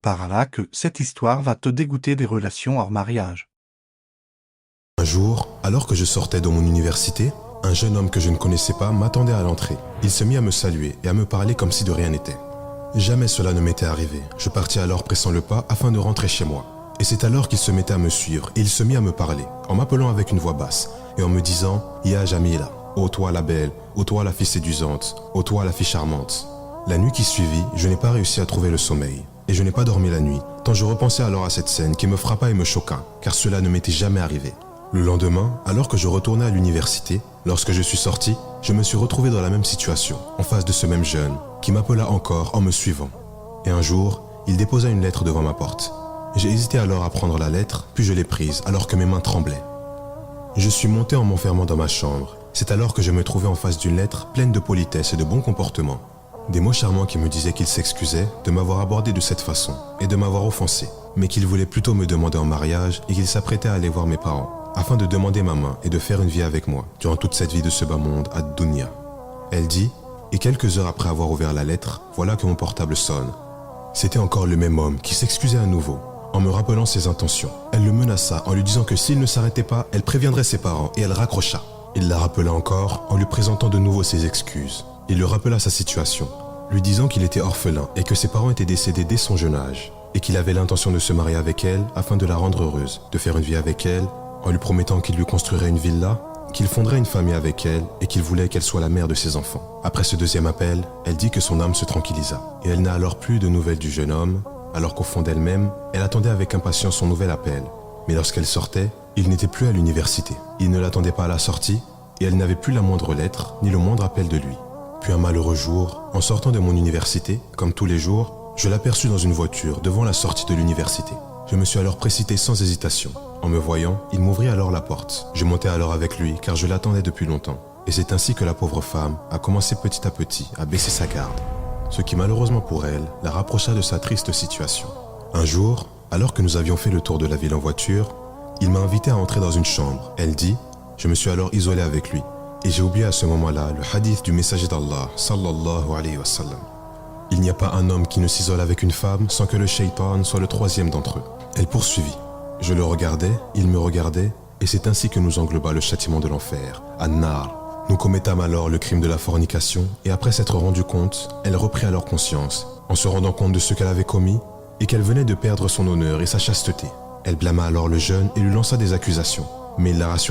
par là que cette histoire va te dégoûter des relations hors mariage. Un jour, alors que je sortais de mon université, un jeune homme que je ne connaissais pas m'attendait à l'entrée. Il se mit à me saluer et à me parler comme si de rien n'était. Jamais cela ne m'était arrivé. Je partis alors pressant le pas afin de rentrer chez moi. Et c'est alors qu'il se mettait à me suivre et il se mit à me parler, en m'appelant avec une voix basse et en me disant « Ya Jamila, ô toi la belle, ô toi la fille séduisante, ô toi la fille charmante ». La nuit qui suivit, je n'ai pas réussi à trouver le sommeil. Et je n'ai pas dormi la nuit, tant je repensais alors à cette scène qui me frappa et me choqua, car cela ne m'était jamais arrivé. Le lendemain, alors que je retournais à l'université, lorsque je suis sorti, je me suis retrouvé dans la même situation, en face de ce même jeune, qui m'appela encore en me suivant. Et un jour, il déposa une lettre devant ma porte. J'ai hésité alors à prendre la lettre, puis je l'ai prise alors que mes mains tremblaient. Je suis monté en m'enfermant dans ma chambre. C'est alors que je me trouvais en face d'une lettre pleine de politesse et de bon comportement. Des mots charmants qui me disaient qu'il s'excusait de m'avoir abordé de cette façon et de m'avoir offensé, mais qu'il voulait plutôt me demander en mariage et qu'il s'apprêtait à aller voir mes parents, afin de demander ma main et de faire une vie avec moi durant toute cette vie de ce bas monde à Dunya. Elle dit, et quelques heures après avoir ouvert la lettre, voilà que mon portable sonne. C'était encore le même homme qui s'excusait à nouveau, en me rappelant ses intentions. Elle le menaça en lui disant que s'il ne s'arrêtait pas, elle préviendrait ses parents et elle raccrocha. Il la rappela encore en lui présentant de nouveau ses excuses. Il lui rappela sa situation, lui disant qu'il était orphelin et que ses parents étaient décédés dès son jeune âge, et qu'il avait l'intention de se marier avec elle afin de la rendre heureuse, de faire une vie avec elle, en lui promettant qu'il lui construirait une villa, qu'il fonderait une famille avec elle et qu'il voulait qu'elle soit la mère de ses enfants. Après ce deuxième appel, elle dit que son âme se tranquillisa, et elle n'a alors plus de nouvelles du jeune homme, alors qu'au fond d'elle-même, elle attendait avec impatience son nouvel appel. Mais lorsqu'elle sortait, il n'était plus à l'université. Il ne l'attendait pas à la sortie, et elle n'avait plus la moindre lettre, ni le moindre appel de lui. Puis un malheureux jour, en sortant de mon université, comme tous les jours, je l'aperçus dans une voiture devant la sortie de l'université. Je me suis alors précipité sans hésitation. En me voyant, il m'ouvrit alors la porte. Je montai alors avec lui car je l'attendais depuis longtemps. Et c'est ainsi que la pauvre femme a commencé petit à petit à baisser sa garde. Ce qui malheureusement pour elle, la rapprocha de sa triste situation. Un jour, alors que nous avions fait le tour de la ville en voiture, il m'a invité à entrer dans une chambre. Elle dit, je me suis alors isolé avec lui. Et j'ai oublié à ce moment-là le hadith du messager d'Allah, sallallahu alayhi wa sallam. Il n'y a pas un homme qui ne s'isole avec une femme sans que le shaitan soit le troisième d'entre eux. Elle poursuivit. Je le regardais, il me regardait, et c'est ainsi que nous engloba le châtiment de l'enfer, An-Nar. Nous commettâmes alors le crime de la fornication, et après s'être rendu compte, elle reprit alors conscience, en se rendant compte de ce qu'elle avait commis, et qu'elle venait de perdre son honneur et sa chasteté. Elle blâma alors le jeune et lui lança des accusations, mais il la rassura